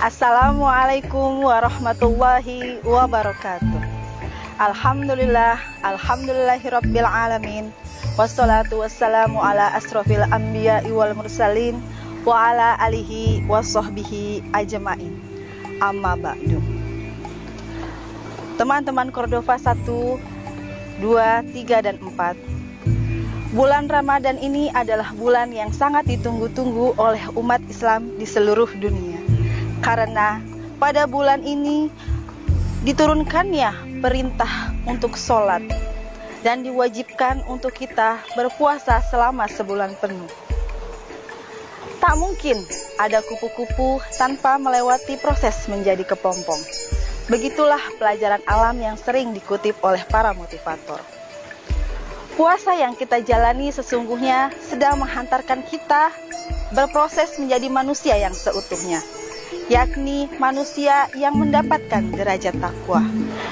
Assalamualaikum warahmatullahi wabarakatuh. Alhamdulillahirabbil alamin. Wassalatu wassalamu ala asrofil anbiya'i wal mursalin wa ala alihi wassohbihi ajma'in. Amma ba'du. Teman-teman Cordova 1, 2, 3, dan 4. Bulan Ramadan ini adalah bulan yang sangat ditunggu-tunggu oleh umat Islam di seluruh dunia. Karena pada bulan ini diturunkannya perintah untuk sholat dan diwajibkan untuk kita berpuasa selama sebulan penuh. Tak mungkin ada kupu-kupu tanpa melewati proses menjadi kepompong. Begitulah pelajaran alam yang sering dikutip oleh para motivator. Puasa yang kita jalani sesungguhnya sedang menghantarkan kita berproses menjadi manusia yang seutuhnya, yakni manusia yang mendapatkan derajat takwa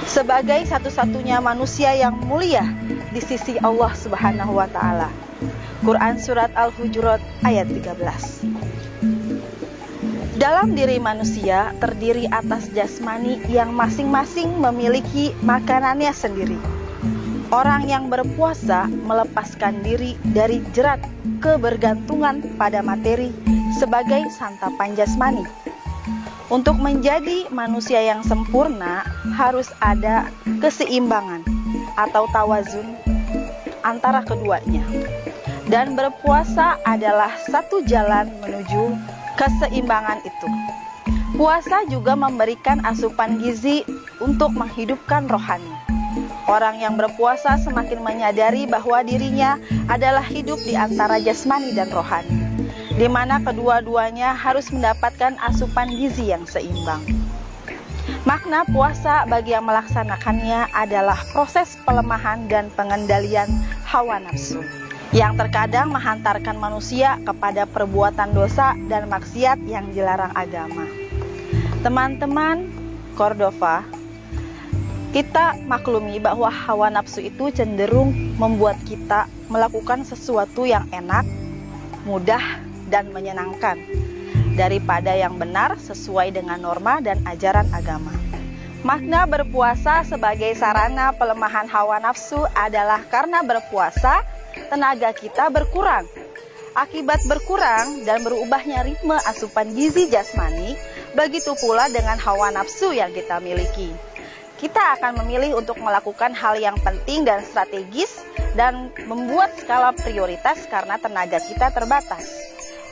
sebagai satu-satunya manusia yang mulia di sisi Allah Subhanahu wa Ta'ala. Quran Surat Al-Hujurat ayat 13. Dalam diri manusia terdiri atas jasmani yang masing-masing memiliki makanannya sendiri. Orang yang berpuasa melepaskan diri dari jerat kebergantungan pada materi sebagai santapan jasmani. Untuk menjadi manusia yang sempurna harus ada keseimbangan atau tawazun antara keduanya. Dan berpuasa adalah satu jalan menuju keseimbangan itu. Puasa juga memberikan asupan gizi untuk menghidupkan rohani. Orang yang berpuasa semakin menyadari bahwa dirinya adalah hidup di antara jasmani dan rohani, di mana kedua-duanya harus mendapatkan asupan gizi yang seimbang. Makna puasa bagi yang melaksanakannya adalah proses pelemahan dan pengendalian hawa nafsu, yang terkadang menghantarkan manusia kepada perbuatan dosa dan maksiat yang dilarang agama. Teman-teman Cordova, kita maklumi bahwa hawa nafsu itu cenderung membuat kita melakukan sesuatu yang enak, mudah, dan menyenangkan daripada yang benar sesuai dengan norma dan ajaran agama. Makna berpuasa sebagai sarana pelemahan hawa nafsu adalah karena berpuasa tenaga kita berkurang. Akibat berkurang dan berubahnya ritme asupan gizi jasmani, begitu pula dengan hawa nafsu yang kita miliki. Kita akan memilih untuk melakukan hal yang penting dan strategis dan membuat skala prioritas karena tenaga kita terbatas.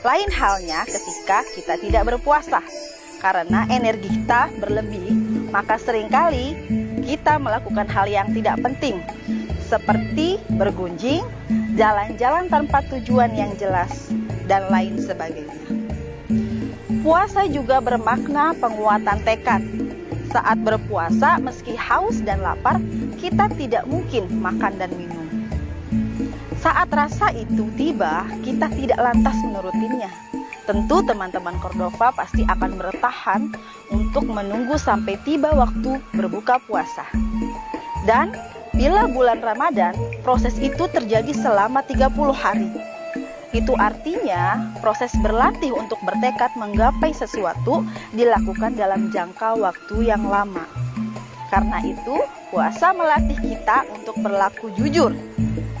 Lain halnya ketika kita tidak berpuasa, karena energi kita berlebih, maka seringkali kita melakukan hal yang tidak penting, seperti bergunjing, jalan-jalan tanpa tujuan yang jelas, dan lain sebagainya. Puasa juga bermakna penguatan tekad. Saat berpuasa, meski haus dan lapar, kita tidak mungkin makan dan minum. Saat rasa itu tiba, kita tidak lantas menurutinya. Tentu teman-teman Cordova pasti akan bertahan untuk menunggu sampai tiba waktu berbuka puasa. Dan bila bulan Ramadan, proses itu terjadi selama 30 hari. Itu artinya proses berlatih untuk bertekad menggapai sesuatu dilakukan dalam jangka waktu yang lama. Karena itu, puasa melatih kita untuk berlaku jujur.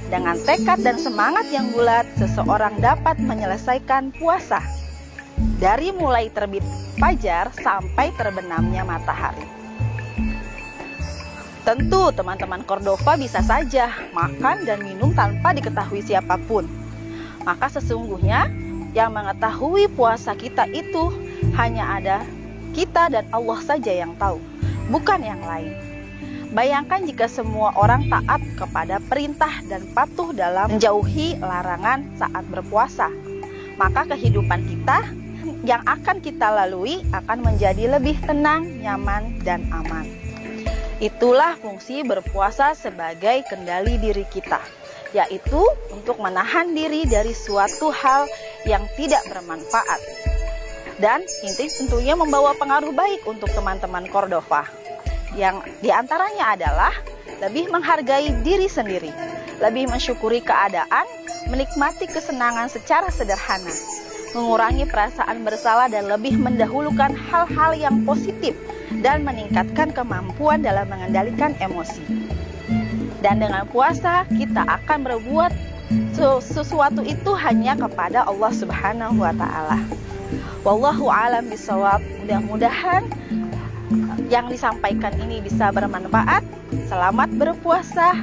Dengan tekad dan semangat yang bulat, seseorang dapat menyelesaikan puasa dari mulai terbit fajar sampai terbenamnya matahari. Tentu teman-teman Cordova bisa saja makan dan minum tanpa diketahui siapapun. Maka sesungguhnya yang mengetahui puasa kita itu hanya ada kita dan Allah saja yang tahu, bukan yang lain. Bayangkan jika semua orang taat kepada perintah dan patuh dalam menjauhi larangan saat berpuasa, maka kehidupan kita yang akan kita lalui akan menjadi lebih tenang, nyaman, dan aman. Itulah fungsi berpuasa sebagai kendali diri kita, yaitu untuk menahan diri dari suatu hal yang tidak bermanfaat. Dan inti tentunya membawa pengaruh baik untuk teman-teman Cordova. Yang diantaranya adalah lebih menghargai diri sendiri, lebih mensyukuri keadaan, menikmati kesenangan secara sederhana, mengurangi perasaan bersalah dan lebih mendahulukan hal-hal yang positif dan meningkatkan kemampuan dalam mengendalikan emosi. Dan dengan puasa kita akan berbuat sesuatu itu hanya kepada Allah Subhanahu wa taala. Wallahu a'lam bishawab. Mudah-mudahan yang disampaikan ini bisa bermanfaat. Selamat berpuasa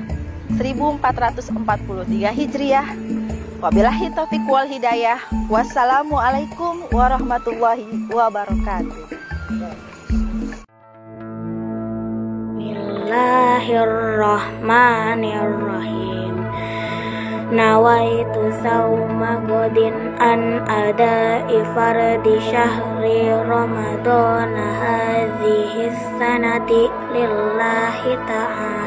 1443 Hijriah. Wabillahi taufiq wal hidayah. Wassalamualaikum warahmatullahi wabarakatuh. Bismillahirrahmanirrahim. Nawaitu sauma godin an ada fardi syahri Ramadhan hadhihi sanati lillahi ta'ala.